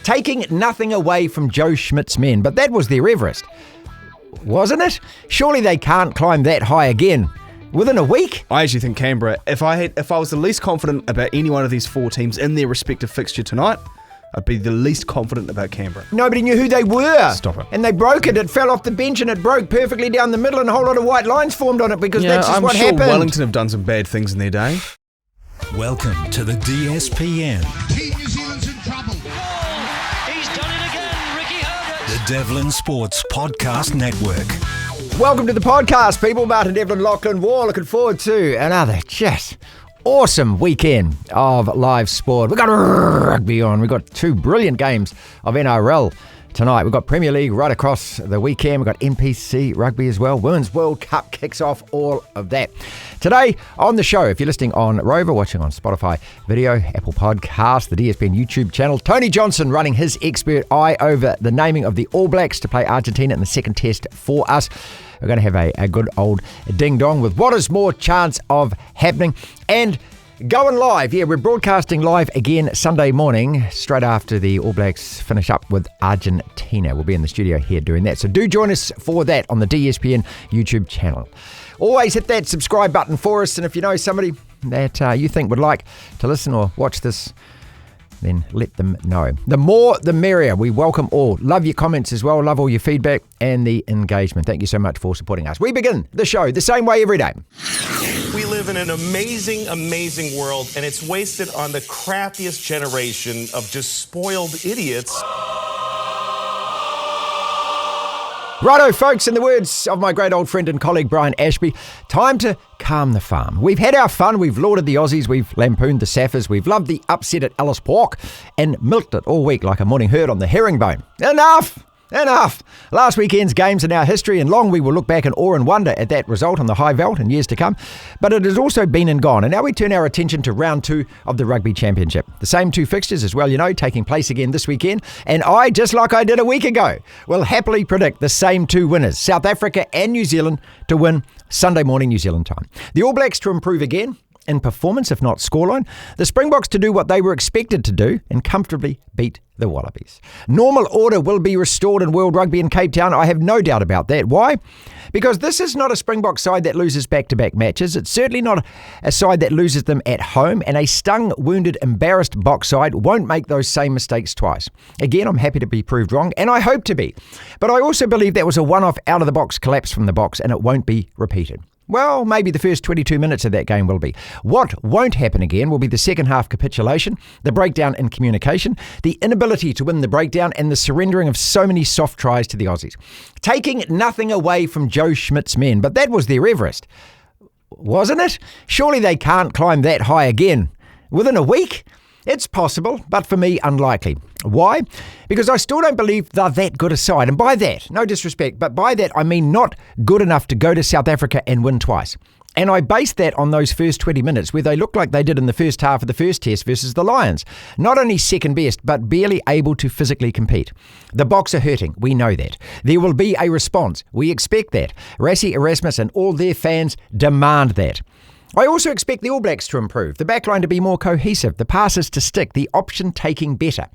taking nothing away from Joe Schmidt's men, but that was their Everest, wasn't it? Surely they can't climb that high again within a week? I actually think Canberra, if I was the least confident about any one of these four teams in their respective fixture tonight, I'd be the least confident about Canberra. Nobody knew who they were. Stop it. And they broke it. It fell off the bench and it broke perfectly down the middle and a whole lot of white lines formed on it because that's just what happened. I'm sure Wellington have done some bad things in their day. Welcome to the DSPN. Team New Zealand's in trouble. He's done it again, Ricky heard it. The Devlin Sports Podcast Network. Welcome to the podcast, people. Marty, Devlin, Lachlan Waugh. Looking forward to another just awesome weekend of live sport. We've got rugby on. We've got two brilliant games of NRL tonight. We've got Premier League right across the weekend. We've got NPC Rugby as well. Women's World Cup kicks off all of that. Today on the show, if you're listening on Rover, watching on Spotify video, Apple Podcasts, the DSPN YouTube channel, Tony Johnson running his expert eye over the naming of the All Blacks to play Argentina in the second test for us. We're going to have a good old ding-dong with what is more chance of happening. And going live, we're broadcasting live again Sunday morning, straight after the All Blacks finish up with Argentina. We'll be in the studio here doing that. So do join us for that on the DSPN YouTube channel. Always hit that subscribe button for us. And if you know somebody that you think would like to listen or watch this, then let them know. The more, the merrier. We welcome all. Love your comments as well. Love all your feedback and the engagement. Thank you so much for supporting us. We begin the show the same way every day. We live in an amazing, amazing world, and it's wasted on the crappiest generation of just spoiled idiots. Righto, folks, in the words of my great old friend and colleague Brian Ashby, time to calm the farm. We've had our fun, we've lauded the Aussies, we've lampooned the Saffers, we've loved the upset at Ellis Park and milked it all week like a morning herd on the herringbone. Enough! Last weekend's games are now history, and long we will look back in awe and wonder at that result on the high veld in years to come. But it has also been and gone, and now we turn our attention to round 2 of the Rugby Championship. The same two fixtures as well, taking place again this weekend. And I, just like I did a week ago, will happily predict the same two winners, South Africa and New Zealand, to win Sunday morning New Zealand time. The All Blacks to improve again in performance, if not scoreline. The Springboks to do what they were expected to do and comfortably beat the Wallabies. Normal order will be restored in World Rugby in Cape Town. I have no doubt about that. Why? Because this is not a Springbok side that loses back-to-back matches. It's certainly not a side that loses them at home, and a stung, wounded, embarrassed Boks side won't make those same mistakes twice. Again, I'm happy to be proved wrong, and I hope to be. But I also believe that was a one-off out-of-the-box collapse from the Boks, and it won't be repeated. Well, maybe the first 22 minutes of that game will be. What won't happen again will be the second half capitulation, the breakdown in communication, the inability to win the breakdown, and the surrendering of so many soft tries to the Aussies. Taking nothing away from Joe Schmidt's men, but that was their Everest, wasn't it? Surely they can't climb that high again within a week? It's possible, but for me, unlikely. Why? Because I still don't believe they're that good a side. And by that, no disrespect, but by that I mean not good enough to go to South Africa and win twice. And I base that on those first 20 minutes where they looked like they did in the first half of the first test versus the Lions. Not only second best, but barely able to physically compete. The Boks are hurting. We know that. There will be a response. We expect that. Rassie, Erasmus and all their fans demand that. I also expect the All Blacks to improve, the backline to be more cohesive, the passes to stick, the option taking better.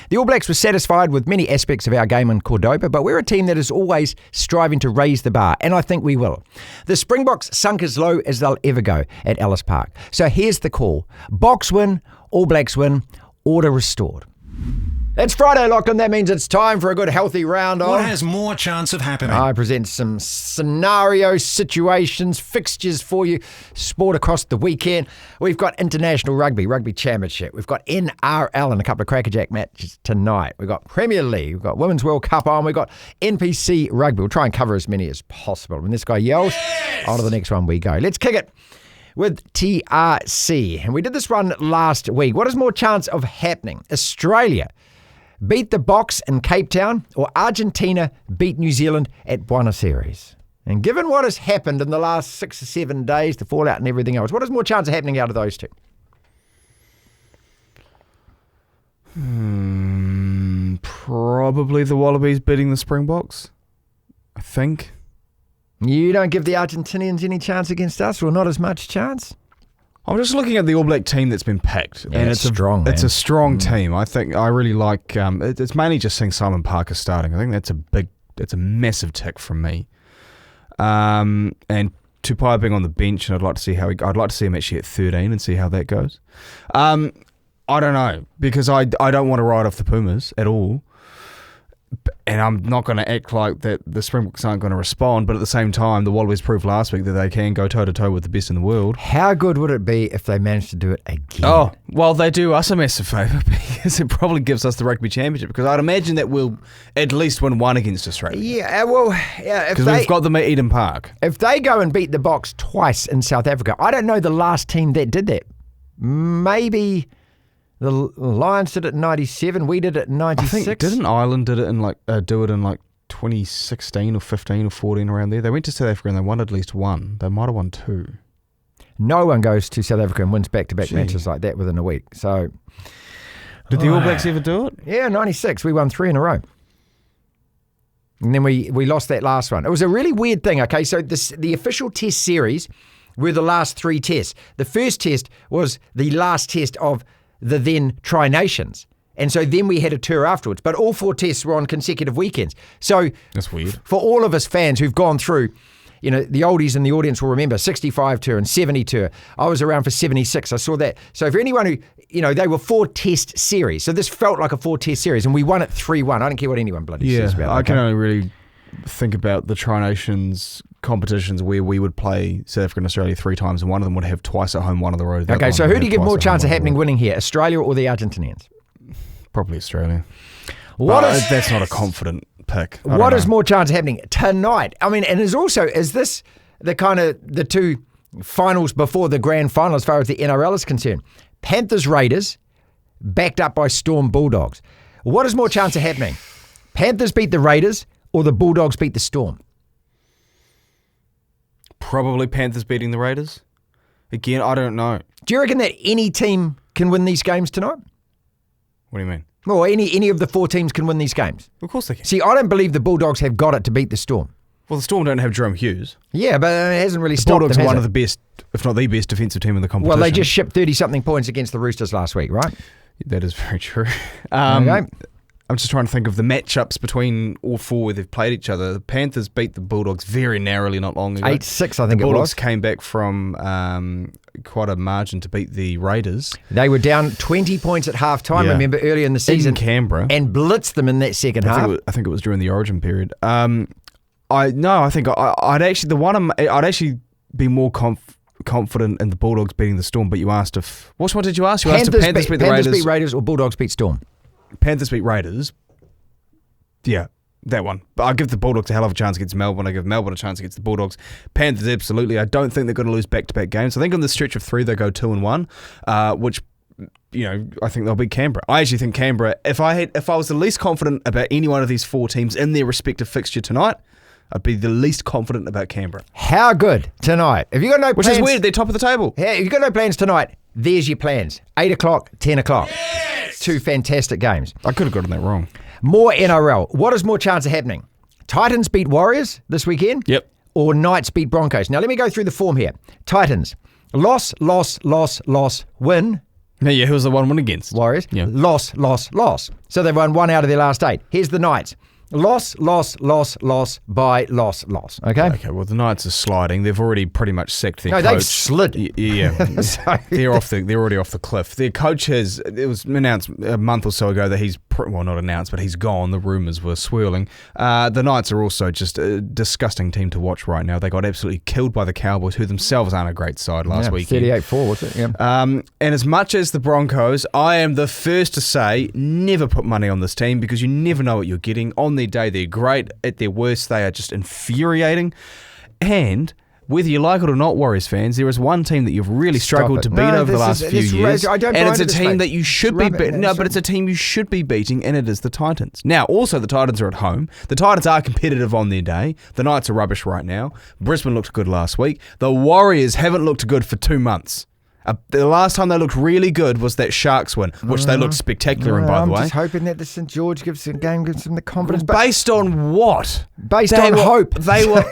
The All Blacks were satisfied with many aspects of our game in Cordoba, but we're a team that is always striving to raise the bar, and I think we will. The Springboks sunk as low as they'll ever go at Ellis Park. So here's the call. Boks win, All Blacks win, order restored. It's Friday, Lachlan. That means it's time for a good healthy round of... What has more chance of happening? I present some scenario situations, fixtures for you, sport across the weekend. We've got International Rugby Championship. We've got NRL and a couple of crackerjack matches tonight. We've got Premier League. We've got Women's World Cup on. We've got NPC Rugby. We'll try and cover as many as possible. When this guy yells, on to the next one we go. Let's kick it with TRC. And we did this one last week. What is more chance of happening? Australia beat the Boks in Cape Town, or Argentina beat New Zealand at Buenos Aires? And given what has happened in the last 6 or 7 days, the fallout and everything else, what is more chance of happening out of those two? Probably the Wallabies beating the Springboks, I think. You don't give the Argentinians any chance against us, or not as much chance? I'm just looking at the All Black team that's been picked, and it's strong. It's a strong team. I think I really like. It's mainly just seeing Simon Parker starting. I think that's a massive tick from me. And Tupai being on the bench, and I'd like to see him actually at 13 and see how that goes. I don't know, because I don't want to ride off the Pumas at all. And I'm not going to act like that the Springboks aren't going to respond, but at the same time, the Wallabies proved last week that they can go toe-to-toe with the best in the world. How good would it be if they managed to do it again? Oh, well, they do us a massive favour because it probably gives us the Rugby Championship, because I'd imagine that we'll at least win one against Australia. Yeah, because we've got them at Eden Park. If they go and beat the Boks twice in South Africa, I don't know the last team that did that. Maybe the Lions did it in 97. We did it in 96. I think, didn't Ireland do it in 2016 or 15 or 14, around there? They went to South Africa and they won at least one. They might have won two. No one goes to South Africa and wins back-to-back matches like that within a week. So, did the All Blacks ever do it? Yeah, 96. We won 3 in a row. And then we lost that last one. It was a really weird thing, okay? So the official test series were the last 3 tests. The first test was the last test of the then Tri-Nations. And so then we had a tour afterwards. But all 4 tests were on consecutive weekends. So that's weird. For all of us fans who've gone through, the oldies in the audience will remember 65 tour and 70 tour. I was around for 76. I saw that. So for anyone who, they were 4 test series. So this felt like a 4 test series. And we won it 3-1. I don't care what anyone bloody says about it. I can only really think about the Tri-Nations competitions where we would play South Africa and Australia 3 times, and one of them would have twice at home, one on the road. Okay, so who do you give more chance of winning here, Australia or the Argentinians? Probably Australia. That's not a confident pick. What is more chance of happening tonight? I mean, and is this the kind of the 2 finals before the grand final as far as the NRL is concerned? Panthers Raiders backed up by Storm Bulldogs. What is more chance of happening? Panthers beat the Raiders or the Bulldogs beat the Storm? Probably Panthers beating the Raiders. Again, I don't know. Do you reckon that any team can win these games tonight? What do you mean? Or any of the 4 teams can win these games? Of course they can. See, I don't believe the Bulldogs have got it to beat the Storm. Well, the Storm don't have Jerome Hughes. Yeah, but it hasn't really stopped them. The Bulldogs are one of the best, if not the best, defensive team in the competition. Well, they just shipped 30-something points against the Roosters last week, right? That is very true. Okay. I'm just trying to think of the matchups between all 4 where they've played each other. The Panthers beat the Bulldogs very narrowly not long ago. 8-6, I think it was. The Bulldogs came back from quite a margin to beat the Raiders. They were down 20 poinds at half-time, remember, earlier in the season. In Canberra. And blitzed them in that second half. I think it was during the Origin period. I'd actually be more confident in the Bulldogs beating the Storm, but you asked if... What did you ask? You asked if Panthers beat the Raiders. Panthers beat Raiders or Bulldogs beat Storm? Panthers beat Raiders. Yeah, that one. But I give the Bulldogs a hell of a chance against Melbourne. I give Melbourne a chance against the Bulldogs. Panthers, absolutely. I don't think they're going to lose back-to-back games. I think on the stretch of 3, they go 2-1, which, I think they'll beat Canberra. I actually think Canberra, if I was the least confident about any one of these 4 teams in their respective fixture tonight, I'd be the least confident about Canberra. How good tonight? If you got no plans... Which is weird, they're top of the table. Yeah, if you got no plans tonight, there's your plans. 8 o'clock, 10 o'clock. Yes! 2 fantastic games. I could have gotten that wrong. More NRL. What is more chance of happening? Titans beat Warriors this weekend? Yep. Or Knights beat Broncos? Now, let me go through the form here. Titans. Loss, win. Yeah, who was the one win against? Warriors. Yeah. Loss. So they've won 1 out of their last 8. Here's the Knights. Loss by loss. Okay? Okay, well, the Knights are sliding. They've already pretty much sacked their coach. No, they've slid. Yeah. They're already off the cliff. Their coach it was announced a month or so ago that he's, not announced, but he's gone. The rumours were swirling. The Knights are also just a disgusting team to watch right now. They got absolutely killed by the Cowboys, who themselves aren't a great side last weekend. 38-4, was it? Yeah. And as much as the Broncos, I am the first to say, never put money on this team because you never know what you're getting. On their day, they're great. At their worst, they are just infuriating. And whether you like it or not, Warriors fans, there is one team that you've really struggled to beat over the last few years. And it's a team that you should be beating. No, but it's a team you should be beating, and it is the Titans. Now, also, the Titans are at home. The Titans are competitive on their day. The Knights are rubbish right now. Brisbane looked good last week. The Warriors haven't looked good for 2 months. The last time they looked really good was that Sharks win, which they looked spectacular in, by the way. I'm just hoping that the St George gives them the confidence. Based on what? Based on hope. They were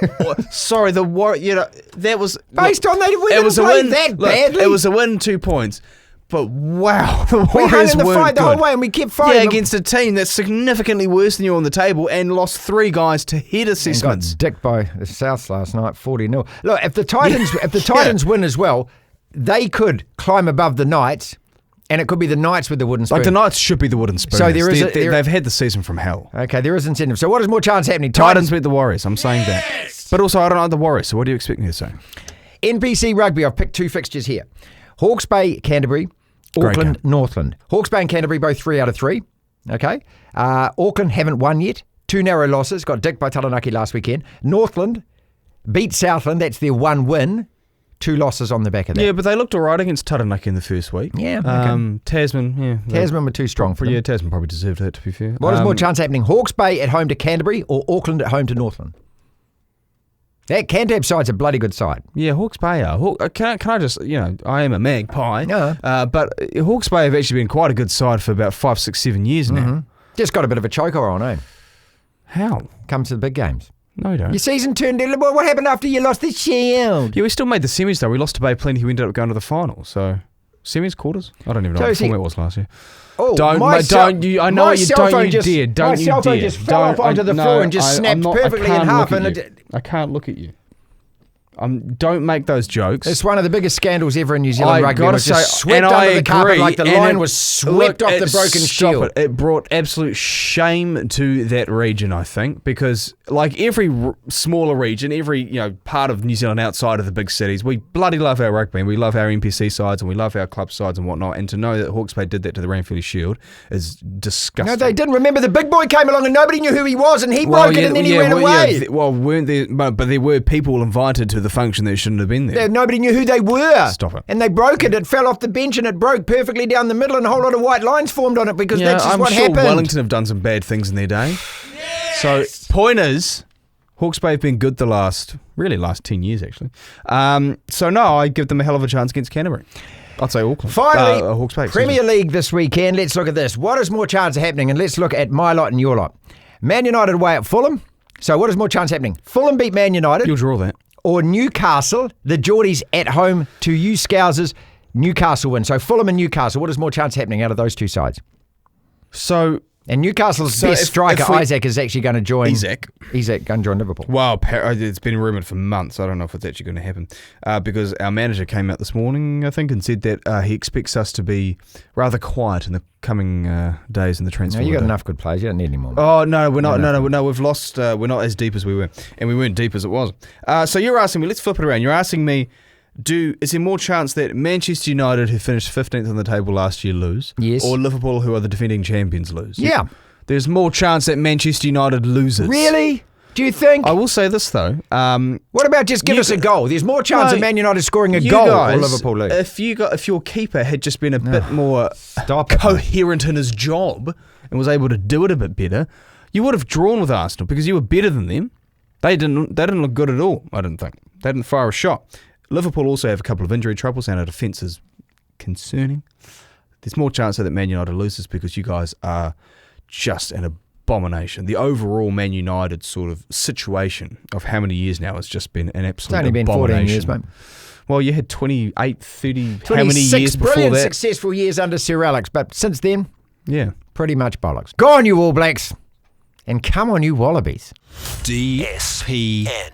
sorry. The war. That was based on they didn't play that badly. It was a win, 2 points. But wow, the we hung Warriors in the weren't fight the good. whole way, and we kept fighting. Yeah, against a team that's significantly worse than you on the table and lost 3 guys to head assessments. And got dicked by the Souths last night, 40-0. Look, if the Titans win as well, they could climb above the Knights, and it could be the Knights with the wooden spoon. Like the Knights should be the wooden spoon. So they've had the season from hell. Okay, there is incentive. So what is more chance happening? Titans beat the Warriors. I'm saying that. But also, I don't like the Warriors. So what do you expect me to say? NPC Rugby. I've picked 2 fixtures here: Hawke's Bay, Canterbury. Auckland, Northland. Hawke's Bay and Canterbury both 3 out of 3. Okay. Auckland haven't won yet. 2 narrow losses. Got dicked by Taranaki last weekend. Northland beat Southland. That's their 1 win. 2 losses on the back of that. Yeah, but they looked all right against Taranaki in the first week. Yeah. Okay. Tasman, Tasman were too strong for them. Yeah, Tasman probably deserved that, to be fair. What is more chance happening? Hawke's Bay at home to Canterbury or Auckland at home to Northland? That Cantab side's a bloody good side. Yeah, Hawke's Bay are. Can I just, I am a magpie. Yeah. But Hawke's Bay have actually been quite a good side for about 5, 6, 7 years now. Just got a bit of a choker on, eh? How? Comes to the big games. No, you don't. Your season turned in. What happened after you lost the Shield? Yeah, we still made the semis, though. We lost to Bay Plenty, who ended up going to the final. So, semis, quarters? I don't even know what the format was last year. Oh, my cell phone just fell off onto the floor and just snapped perfectly in half. I can't look at you. Don't make those jokes. It's one of the biggest scandals ever in New Zealand rugby. It was just swept and under the carpet like the line was swept off the broken shield. It brought absolute shame to that region, I think, because like every smaller region, every part of New Zealand outside of the big cities, we bloody love our rugby and we love our NPC sides and we love our club sides and whatnot. And to know that Hawke's Bay did that to the Ranfurly Shield is disgusting. No, they didn't. Remember, the big boy came along and nobody knew who he was, and he broke it and then he ran away. Weren't there? But there were people invited to the function that shouldn't have been there. Nobody knew who they were. Stop it. And they broke it. It fell off the bench and it broke perfectly down the middle and a whole lot of white lines formed on it because that's just what happened. I'm sure Wellington have done some bad things in their day. So, point is, Hawke's Bay have been good the last 10 years, actually. So, no, I give them a hell of a chance against Canterbury. I'd say Auckland. Finally, Hawke's Bay, Premier League this weekend. Let's look at this. What is more chance of happening? And let's look at my lot and your lot. Man United away at Fulham. So, what is more chance happening? Fulham beat Man United. You'll draw that. Or Newcastle, the Geordies at home to you Scousers, Newcastle win. So Fulham and Newcastle, what is more chance happening out of those 2 sides? And Newcastle's best striker, Isaac, is actually going to join. Isaac going to join Liverpool. Well, it's been rumoured for months. I don't know if it's actually going to happen because our manager came out this morning, I think, and said that he expects us to be rather quiet in the coming days in the transfer window. You got enough good players. You don't need any more. Oh no, we're not. No, we've lost. We're not as deep as we were, and we weren't deep as it was. So you're asking me. Let's flip it around. You're asking me. Is there more chance that Manchester United, who finished 15th on the table last year, lose? Yes. Or Liverpool, who are the defending champions, lose? Yeah. There's more chance that Manchester United loses. Really? Do you think? I will say this, though. What about just give us a goal? There's more chance of Man United scoring a goal or Liverpool lose. If your keeper had just been a bit more coherent in his job and was able to do it a bit better, you would have drawn with Arsenal because you were better than them. They didn't look good at all, I didn't think. They didn't fire a shot. Liverpool also have a couple of injury troubles and our defence is concerning. There's more chance that Man United loses because you guys are just an abomination. The overall Man United sort of situation of how many years now has just been an absolute abomination. It's only been 14 years, mate. Well, you had 28, 30, how many years before that? 26 brilliant successful years under Sir Alex, but since then, pretty much bollocks. Go on, you All Blacks, and come on, you Wallabies. DSPN.